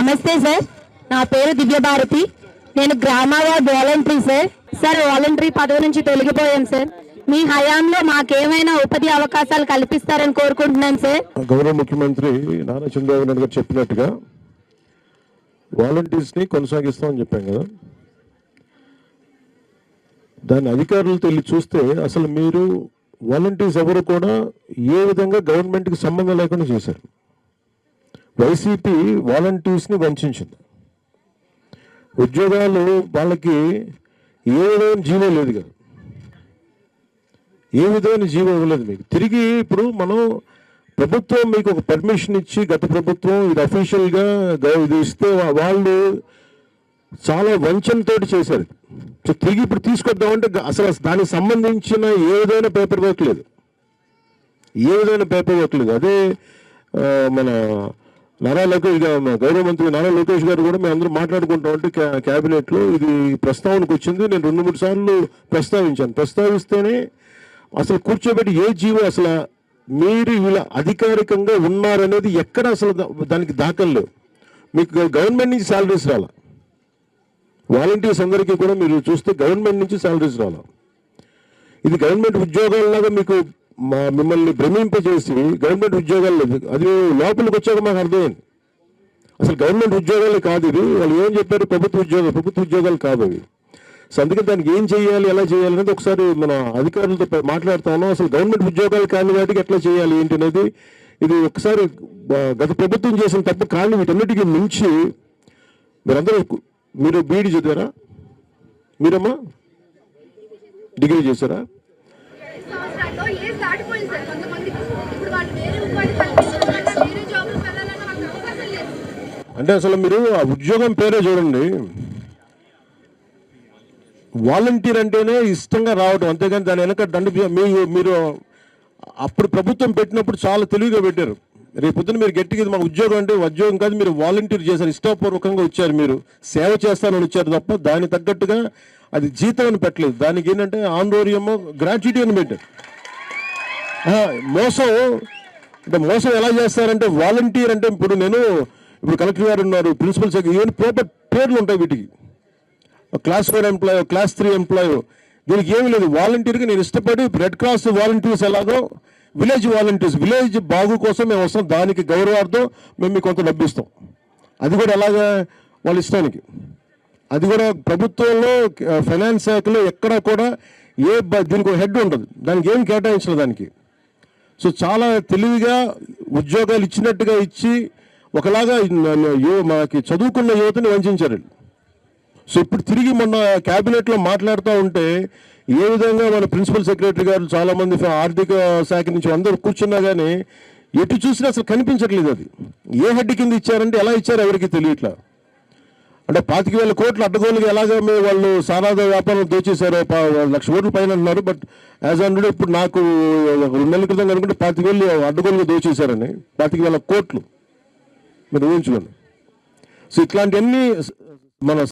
నమస్తే సార్, నా పేరు దివ్యభారతి. నేను గ్రామ ward voluntary sir. Sir, voluntary పదవి నుంచి తొలగిపోయాను సార్. మీ హయాంలో మాకేమైనా ఉపాధి అవకాశాలు కల్పిస్తారని కోరుకుంటున్నాను సార్. గౌరవ ముఖ్యమంత్రి నారా చంద్రబాబు నాయుడు గారు చెప్పినట్టుగా వాలంటీర్స్ని కొనసాగిస్తామని చెప్పాం కదా. దాని అధికారులతో వెళ్ళి చూస్తే అసలు మీరు వాలంటీర్స్ ఎవరు కూడా ఏ విధంగా గవర్నమెంట్కి సంబంధం లేకుండా చేశారు. వైసీపీ వాలంటీర్స్ని వంచింది. ఉద్యోగాలు వాళ్ళకి ఏ విధమైన జీవో లేదు కదా, ఏ విధమైన జీవో ఇవ్వలేదు మీకు. తిరిగి ఇప్పుడు మనం ప్రభుత్వం మీకు ఒక పర్మిషన్ ఇచ్చి, గత ప్రభుత్వం ఇది అఫీషియల్గా ఇది ఇస్తే వాళ్ళు చాలా వంచనతో చేశారు. సో తిరిగి ఇప్పుడు తీసుకొద్దామంటే అసలు దానికి సంబంధించిన ఏ విధమైన పేపర్ వర్క్ లేదు, ఏ విధమైన పేపర్ వర్క్ లేదు. అదే మన నారా లోకేష్ గారు, గౌరవ మంత్రి నారా లోకేష్ గారు కూడా మేము అందరూ మాట్లాడుకుంటాం అంటే క్యాబినెట్లో ఇది ప్రస్తావనకు వచ్చింది. నేను 2-3 సార్లు ప్రస్తావించాను. ప్రస్తావిస్తేనే అసలు కూర్చోబెట్టి ఏ జీవో అసలు మీరు ఇలా అధికారికంగా ఉన్నారనేది ఎక్కడ అసలు దానికి దాఖలు లేవు. మీకు గవర్నమెంట్ నుంచి శాలరీస్ రాలా. వాలంటీర్స్ అందరికీ కూడా మీరు చూస్తే గవర్నమెంట్ నుంచి శాలరీస్ రాలా. ఇది గవర్నమెంట్ ఉద్యోగాలలాగా మీకు మిమ్మల్ని భ్రమింపజేసి గవర్నమెంట్ ఉద్యోగాలు లేదు. అది లోపలికి వచ్చాక మాకు అర్థమైంది అసలు గవర్నమెంట్ ఉద్యోగాలే కాదు ఇది. వాళ్ళు ఏం చెప్పారు, ప్రభుత్వ ఉద్యోగాలు కాదు అవి. సో అందుకని దానికి ఏం చేయాలి, ఎలా చేయాలి అనేది ఒకసారి మన అధికారులతో మాట్లాడుతా ఉన్నాం. అసలు గవర్నమెంట్ ఉద్యోగాలు కాని వాటికి ఎట్లా చేయాలి ఏంటి అనేది ఇది ఒకసారి గత ప్రభుత్వం చేసిన తప్పు. కానీ వీటన్నిటికీ మించి మీరు బీఈడీ చదివారా, మీరమ్మా డిగ్రీ చేశారా? అంటే అసలు మీరు ఆ ఉద్యోగం పేరే చూడండి, వాలంటీర్ అంటేనే ఇష్టంగా రావడం, అంతేగాని దాని వెనక మీరు అప్పుడు ప్రభుత్వం పెట్టినప్పుడు చాలా తెలివిగా పెట్టారు. రేపు పొద్దున మీరు గట్టిగా మాకు ఉద్యోగం అంటే ఉద్యోగం కాదు, మీరు వాలంటీర్ చేశారు, ఇష్టపూర్వకంగా వచ్చారు, మీరు సేవ చేస్తానని వచ్చారు తప్ప దానికి తగ్గట్టుగా అది జీతం అని పెట్టలేదు. దానికి ఏంటంటే ఆందోళనమో గ్రాట్యుటీ అని పెట్టారు. మోసం ఎలా చేస్తారంటే వాలంటీర్ అంటే ఇప్పుడు కలెక్టర్ గారు ఉన్నారు, ప్రిన్సిపల్ సెక్రటరీ, ఏమైనా ప్రాపర్ పేర్లు ఉంటాయి వీటికి. క్లాస్ 4 ఎంప్లాయ్, క్లాస్ 3 ఎంప్లాయ్, దీనికి ఏమీ లేదు. వాలంటీర్గా నేను ఇష్టపడి రెడ్ క్రాస్ వాలంటీర్స్ ఎలాగో విలేజ్ వాలంటీర్స్, విలేజ్ బాగు కోసం మేము వస్తాం, దానికి గౌరవార్థం మేము మీకు కొంత డబ్బిస్తాం. అది కూడా ఎలాగా వాళ్ళ ఇష్టానికి. అది కూడా ప్రభుత్వంలో ఫైనాన్స్ శాఖలో ఎక్కడా కూడా దీనికి ఒక హెడ్ ఉంటుంది, దానికి ఏం కేటాయించలేదు దానికి. సో చాలా తెలివిగా ఉద్యోగాలు ఇచ్చినట్టుగా ఇచ్చి ఒకలాగా మనకి చదువుకున్న యువతని వంచారు. సో ఇప్పుడు తిరిగి మొన్న క్యాబినెట్లో మాట్లాడుతూ ఉంటే ఏ విధంగా మన ప్రిన్సిపల్ సెక్రటరీ గారు చాలామంది ఆర్థిక శాఖ నుంచి అందరూ కూర్చున్నా కానీ ఎటు చూసినా అసలు కనిపించట్లేదు. అది ఏ హెడ్ కింద ఇచ్చారంటే ఎలా ఇచ్చారు ఎవరికి తెలియట్లా. అంటే 25,000 కోట్లు అడ్డగోలుగా ఎలాగ వాళ్ళు సారాద వ్యాపారం దోచేశారో, 1,00,000 కోట్ల పైన అంటున్నారు. బట్ యాజ్ ఆన్ ఇప్పుడు నాకు 2 నెలల క్రితం అనుకుంటే 25,000 అడ్డగోలుగా దోచేశారని, 25,000 కోట్లు మీరు ఊహించుకోండి. సో ఇట్లాంటివన్నీ మన